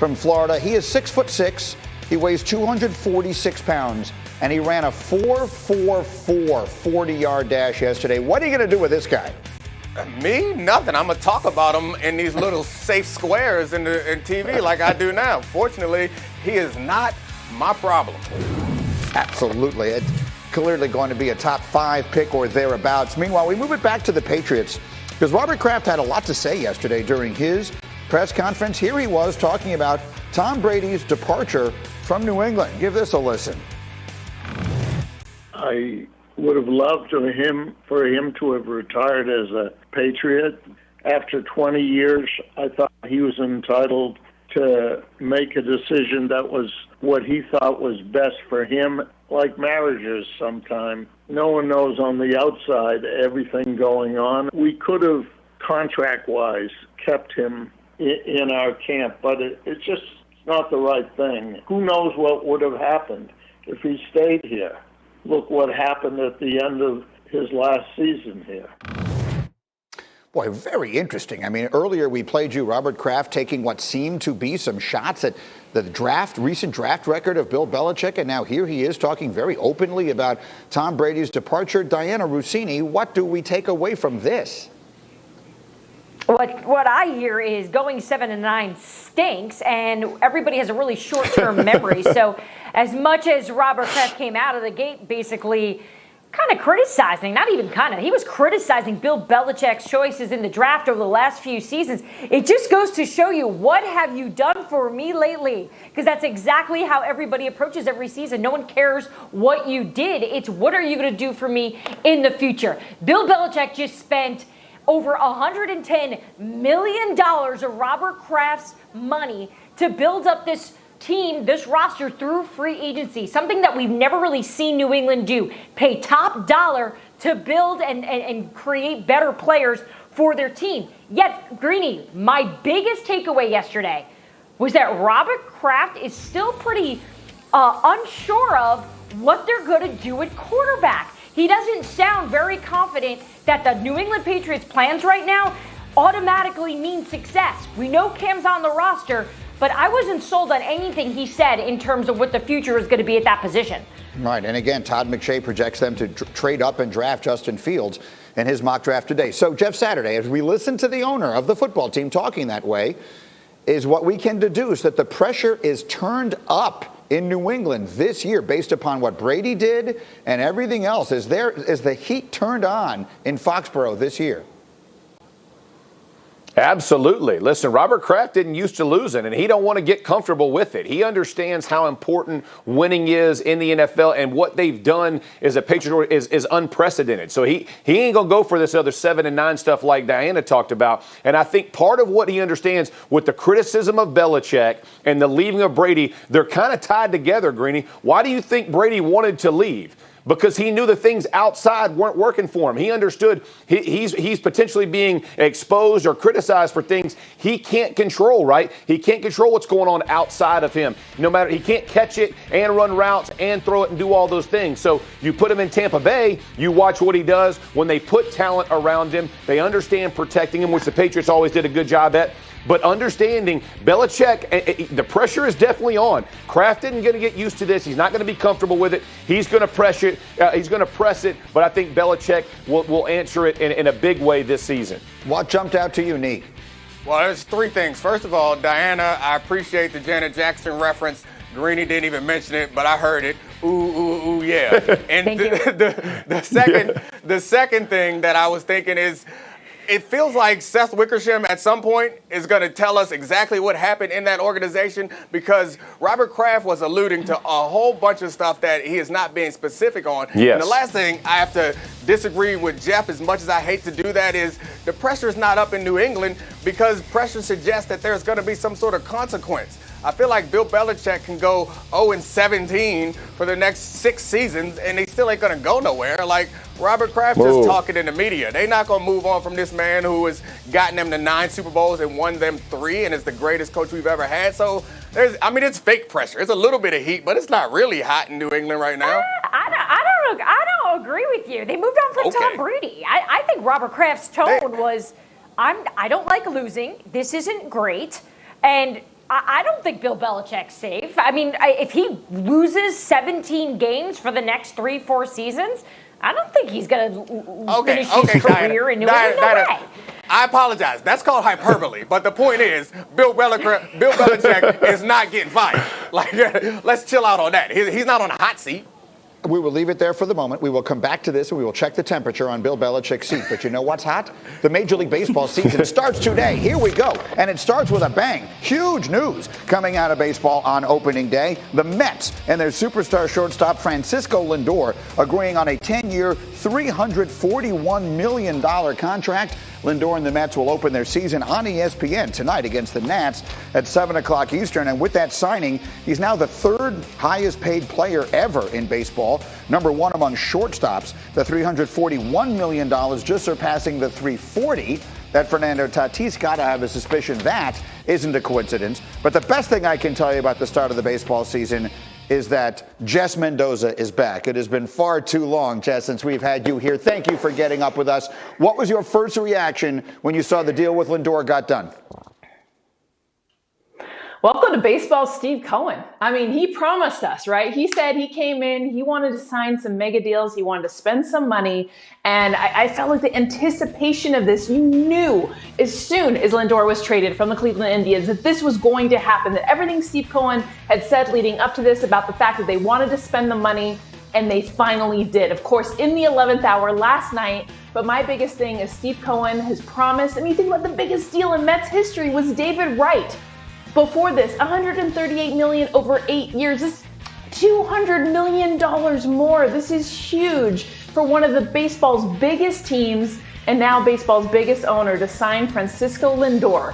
from Florida. He is 6'6". He weighs 246 pounds, and he ran a 4.44 40-yard dash yesterday. What are you going to do with this guy? Me? Nothing. I'm going to talk about him in these little safe squares in TV like I do now. Fortunately, he is not my problem. Absolutely. It's clearly going to be a top 5 pick or thereabouts. Meanwhile, we move it back to the Patriots because Robert Kraft had a lot to say yesterday during his press conference. Here he was talking about Tom Brady's departure from New England. Give this a listen. I would have loved for him to have retired as a Patriot. After 20 years, I thought he was entitled to make a decision that was what he thought was best for him, like marriages sometimes. No one knows on the outside everything going on. We could have, contract-wise, kept him in our camp, but it's just not the right thing. Who knows what would have happened if he stayed here? Look what happened at the end of his last season here. Boy, very interesting. I mean, earlier we played you Robert Kraft taking what seemed to be some shots at the recent draft record of Bill Belichick, and now here he is talking very openly about Tom Brady's departure. Diana Rossini, what do we take away from this? What I hear is going 7-9 stinks, and everybody has a really short-term memory. So as much as Robert Kraft came out of the gate basically kind of criticizing, not even kind of, he was criticizing Bill Belichick's choices in the draft over the last few seasons. It just goes to show you, what have you done for me lately? Because that's exactly how everybody approaches every season. No one cares what you did. It's what are you going to do for me in the future? Bill Belichick just spent over $110 million of Robert Kraft's money to build up this team, this roster through free agency, something that we've never really seen New England do. Pay top dollar to build and create better players for their team. Yet, Greeny, my biggest takeaway yesterday was that Robert Kraft is still pretty unsure of what they're going to do at quarterback. He doesn't sound very confident that the New England Patriots' plans right now automatically mean success. We know Cam's on the roster, but I wasn't sold on anything he said in terms of what the future is going to be at that position. Right, and again, Todd McShay projects them to trade up and draft Justin Fields in his mock draft today. So, Jeff Saturday, as we listen to the owner of the football team talking that way, is what we can deduce that the pressure is turned up in New England this year based upon what Brady did and everything else. Is the heat turned on in Foxborough this year? Absolutely. Listen, Robert Kraft didn't used to losing, and he don't want to get comfortable with it. He understands how important winning is in the NFL, and what they've done as a Patriot is unprecedented. So he ain't going to go for this other 7-9 stuff like Diana talked about. And I think part of what he understands with the criticism of Belichick and the leaving of Brady, they're kind of tied together, Greeny. Why do you think Brady wanted to leave? Because he knew the things outside weren't working for him. He understood he's potentially being exposed or criticized for things he can't control, right? He can't control what's going on outside of him. No matter, he can't catch it and run routes and throw it and do all those things. So you put him in Tampa Bay, you watch what he does when they put talent around him. They understand protecting him, which the Patriots always did a good job at. But understanding Belichick, the pressure is definitely on. Kraft isn't going to get used to this. He's not going to be comfortable with it. He's going to press it. But I think Belichick will answer it in a big way this season. What jumped out to you, Neek? Well, there's 3 things. First of all, Diana, I appreciate the Janet Jackson reference. Greeny didn't even mention it, but I heard it. Ooh, ooh, ooh, yeah. And the second thing that I was thinking is, it feels like Seth Wickersham at some point is going to tell us exactly what happened in that organization, because Robert Kraft was alluding to a whole bunch of stuff that he is not being specific on. Yes. And the last thing I have to disagree with Jeff, as much as I hate to do that, is the pressure is not up in New England, because pressure suggests that there's going to be some sort of consequence. I feel like Bill Belichick can go 0-17 for the next 6 seasons, and they still ain't going to go nowhere. Like Robert Kraft just talking in the media. They're not going to move on from this man who has gotten them to 9 Super Bowls and won them 3 and is the greatest coach we've ever had. So, it's fake pressure. It's a little bit of heat, but it's not really hot in New England right now. I don't agree with you. They moved on from Tom Brady. I think Robert Kraft's tone was, I don't like losing. This isn't great. And I don't think Bill Belichick's safe. I mean, if he loses 17 games for the next 3-4 seasons, I don't think he's going to finish his career in New England. No way. I apologize. That's called hyperbole. But the point is, Bill Belichick is not getting fired. Like, let's chill out on that. He's not on a hot seat. We will leave it there for the moment. We will come back to this and we will check the temperature on Bill Belichick's seat. But you know what's hot? The Major League Baseball season starts today. Here we go. And it starts with a bang. Huge news coming out of baseball on opening day. The Mets and their superstar shortstop Francisco Lindor agreeing on a 10-year, $341 million contract. Lindor and the Mets will open their season on ESPN tonight against the Nats at 7 o'clock Eastern. And with that signing, he's now the third highest paid player ever in baseball. Number one among shortstops, the $341 million, just surpassing the $340 that Fernando Tatis got. I have a suspicion that isn't a coincidence. But the best thing I can tell you about the start of the baseball season is that Jess Mendoza is back. It has been far too long, Jess, since we've had you here. Thank you for getting up with us. What was your first reaction when you saw the deal with Lindor got done? Welcome to baseball, Steve Cohen. I mean, he promised us, right? He said he came in, he wanted to sign some mega deals, he wanted to spend some money, and I felt like the anticipation of this, you knew as soon as Lindor was traded from the Cleveland Indians that this was going to happen, that everything Steve Cohen had said leading up to this about the fact that they wanted to spend the money, and they finally did. Of course, in the 11th hour last night, but my biggest thing is Steve Cohen has promised, I mean, think about the biggest deal in Mets history was David Wright. Before this, $138 million over 8 years. This is $200 million more. This is huge for one of the baseball's biggest teams and now baseball's biggest owner to sign Francisco Lindor.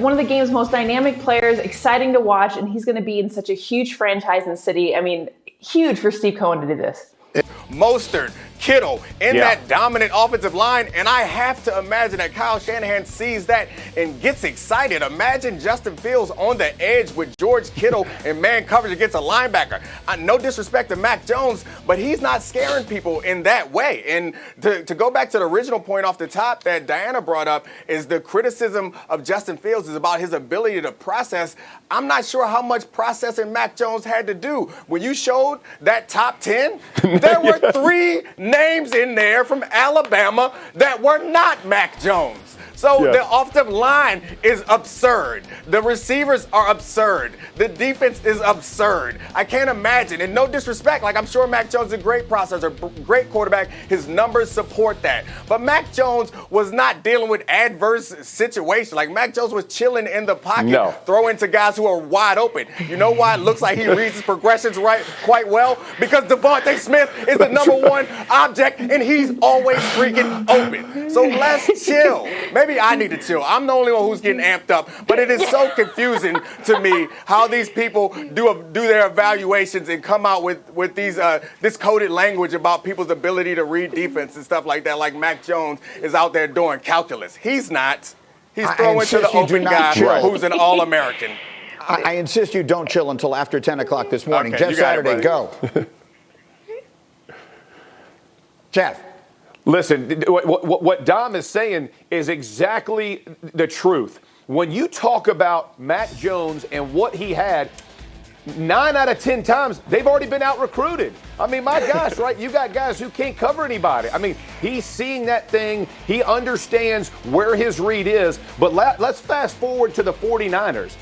One of the game's most dynamic players, exciting to watch, and he's going to be in such a huge franchise in the city. I mean, huge for Steve Cohen to do this. Mostert, Kittle in that dominant offensive line, and I have to imagine that Kyle Shanahan sees that and gets excited. Imagine Justin Fields on the edge with George Kittle in man coverage against a linebacker. No disrespect to Mac Jones, but he's not scaring people in that way. And to go back to the original point off the top that Diana brought up is the criticism of Justin Fields is about his ability to process. I'm not sure how much processing Mac Jones had to do. When you showed that top 10, there were 3 names in there from Alabama that were not Mac Jones. So the offensive line is absurd. The receivers are absurd. The defense is absurd. I can't imagine. And no disrespect, like I'm sure Mac Jones is a great processor, great quarterback. His numbers support that. But Mac Jones was not dealing with adverse situations. Like Mac Jones was chilling in the pocket, throwing to guys who are wide open. You know why it looks like he reads his progressions quite well? Because Devontae Smith is the number 1 object, and he's always freaking open. So let's chill. Maybe I need to chill. I'm the only one who's getting amped up, but it is so confusing to me how these people do their evaluations and come out with these this coded language about people's ability to read defense and stuff like that. Like Mac Jones is out there doing calculus. He's not. He's throwing to the open guy who's an All-American. I insist you don't chill until after 10 o'clock this morning. Okay, Jeff Saturday, go. Jeff. Listen, what Dom is saying is exactly the truth. When you talk about Mac Jones and what he had, 9 out of 10 times, they've already been out-recruited. I mean, my gosh, right? You got guys who can't cover anybody. I mean, he's seeing that thing. He understands where his read is. But let's fast forward to the 49ers.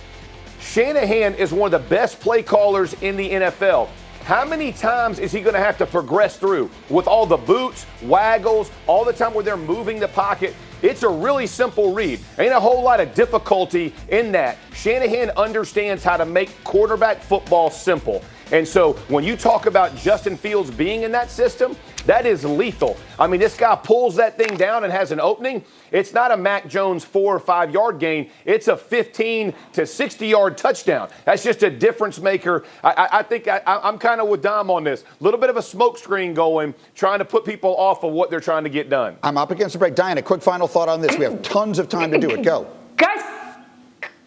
Shanahan is one of the best play callers in the NFL. How many times is he going to have to progress through with all the boots, waggles, all the time where they're moving the pocket? It's a really simple read. Ain't a whole lot of difficulty in that. Shanahan understands how to make quarterback football simple. And so when you talk about Justin Fields being in that system, that is lethal. I mean, this guy pulls that thing down and has an opening. It's not a Mac Jones 4 or 5 yard gain. It's a 15 to 60 yard touchdown. That's just a difference maker. I think I'm kind of with Dom on this. A little bit of a smoke screen going, trying to put people off of what they're trying to get done. I'm up against the break. Diana, quick final thought on this. We have tons of time to do it. Go. Guys,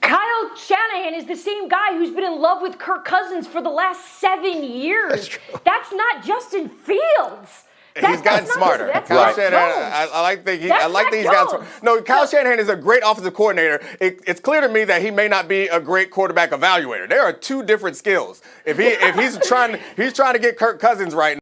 Kyle Shanahan is the same guy who's been in love with Kirk Cousins for the last 7 years. That's not Justin Fields. He's gotten smarter. Kyle Shanahan, I like that he's gotten smarter. No, Kyle Shanahan is a great offensive coordinator. It's clear to me that he may not be a great quarterback evaluator. There are two different skills. If he's trying to get Kirk Cousins right